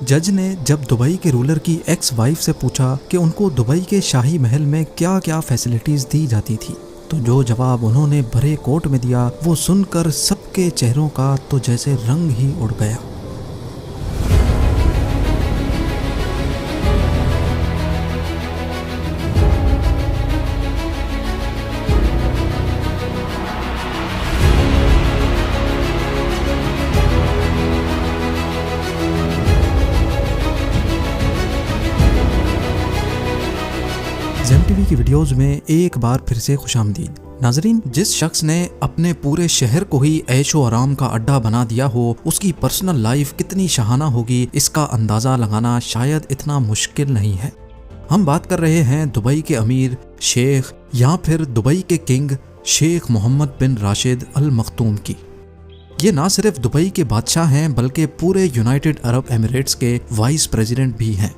जज ने जब दुबई के रूलर की एक्स वाइफ से पूछा कि उनको दुबई के शाही महल में क्या क्या फैसिलिटीज दी जाती थी, तो जो जवाब उन्होंने भरे कोर्ट में दिया वो सुनकर सबके चेहरों का तो जैसे रंग ही उड़ गया। ज़ेम टीवी की वीडियोस में एक बार फिर से खुशामदीद। नाजरीन, जिस शख्स ने अपने पूरे शहर को ही ऐशो आराम का अड्डा बना दिया हो, उसकी पर्सनल लाइफ कितनी शहाना होगी इसका अंदाज़ा लगाना शायद इतना मुश्किल नहीं है। हम बात कर रहे हैं दुबई के अमीर, शेख या फिर दुबई के किंग शेख मोहम्मद बिन राशिद अल मखतूम की। ये ना सिर्फ दुबई के बादशाह हैं बल्कि पूरे यूनाइटेड अरब एमिरेट्स के वाइस प्रेसिडेंट भी हैं।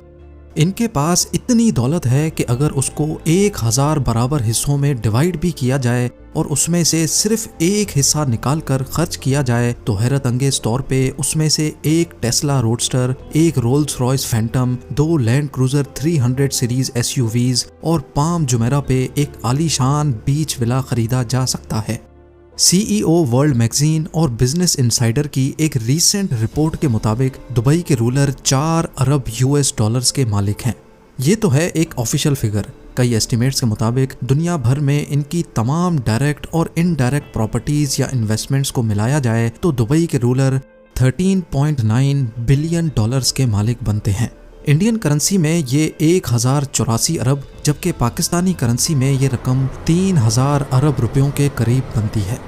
इनके पास इतनी दौलत है कि अगर उसको 1000 बराबर हिस्सों में डिवाइड भी किया जाए और उसमें से सिर्फ एक हिस्सा निकाल कर खर्च किया जाए तो हैरत अंगेज तौर पे उसमें से एक टेस्ला रोडस्टर, एक Rolls Royce Phantom, 2 land cruiser 300 series SUVs और पाम जुमेरा पे एक आलीशान बीच विला खरीदा जा सकता है। CEO वर्ल्ड मैगजीन और बिजनेस इनसाइडर की एक रीसेंट रिपोर्ट के मुताबिक दुबई के रूलर 4 अरब US के मालिक हैं। ये तो है एक ऑफिशियल फिगर। कई एस्टिमेट्स के मुताबिक दुनिया भर में इनकी तमाम डायरेक्ट और इनडायरेक्ट प्रॉपर्टीज या इन्वेस्टमेंट्स को मिलाया जाए तो दुबई के रूलर 13.9 बिलियन डॉलर्स के मालिक बनते हैं। इंडियन करेंसी में ये 1084 अरब जबकि पाकिस्तानी करेंसी में ये रकम 3000 अरब रुपयों के करीब बनती है।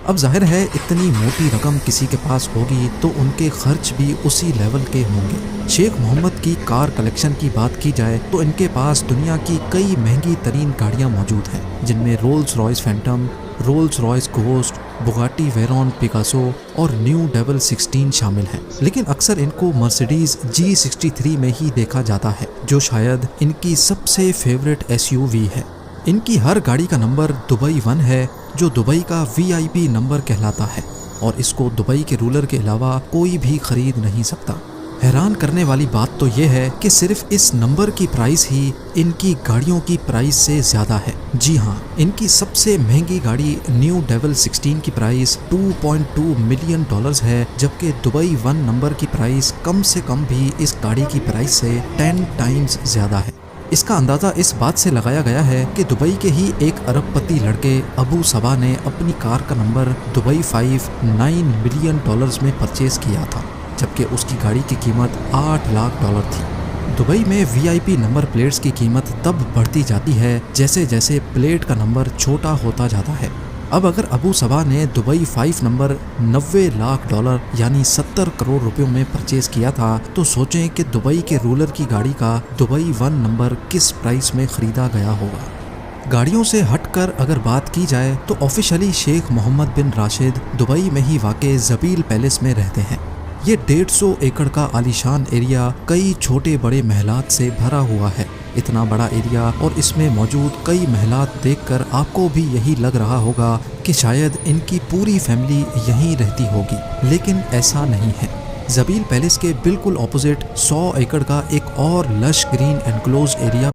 अब जाहिर है इतनी मोटी रकम किसी के पास होगी तो उनके खर्च भी उसी लेवल के होंगे। शेख मोहम्मद की कार कलेक्शन की बात की जाए तो इनके पास दुनिया की कई महंगी तरीन गाड़ियाँ मौजूद हैं, जिनमें Rolls Royce Phantom, Rolls Royce ghost, Bugatti Veyron Picasso और न्यू डेविल 16 शामिल हैं। लेकिन अक्सर इनको मर्सिडीज G63 में ही देखा जाता है, जो शायद इनकी सबसे फेवरेट SUV है। इनकी हर गाड़ी का नंबर दुबई 1 है, जो दुबई का VIP नंबर कहलाता है और इसको दुबई के रूलर के अलावा कोई भी खरीद नहीं सकता। हैरान करने वाली बात तो यह है कि सिर्फ इस नंबर की प्राइस ही इनकी गाड़ियों की प्राइस से ज़्यादा है। जी हाँ, इनकी सबसे महंगी गाड़ी न्यू डेविल 16 की प्राइस $2.2 मिलियन है, जबकि दुबई 1 नंबर की प्राइस कम से कम भी इस गाड़ी की प्राइस से 10 टाइम्स ज़्यादा है। इसका अंदाज़ा इस बात से लगाया गया है कि दुबई के ही एक अरबपति लड़के अबू सबा ने अपनी कार का नंबर दुबई 5 $9 मिलियन में परचेज़ किया था, जबकि उसकी गाड़ी की कीमत $8 लाख थी। दुबई में VIP नंबर प्लेट्स की कीमत तब बढ़ती जाती है जैसे जैसे प्लेट का नंबर छोटा होता जाता है। अब अगर अबू सबा ने दुबई 5 नंबर $90 लाख यानी 70 करोड़ रुपयों में परचेज किया था तो सोचें कि दुबई के रूलर की गाड़ी का दुबई 1 नंबर किस प्राइस में खरीदा गया होगा। गाड़ियों से हटकर अगर बात की जाए तो ऑफिशियली शेख मोहम्मद बिन राशिद दुबई में ही वाक़े ज़बील पैलेस में रहते हैं। ये 150 एकड़ का आलीशान एरिया कई छोटे बड़े महलात से भरा हुआ है। इतना बड़ा एरिया और इसमें मौजूद कई महलात देखकर आपको भी यही लग रहा होगा कि शायद इनकी पूरी फैमिली यहीं रहती होगी, लेकिन ऐसा नहीं है। ज़बील पैलेस के बिल्कुल ऑपोजिट 100 एकड़ का एक और लश ग्रीन एनक्लोज्ड एरिया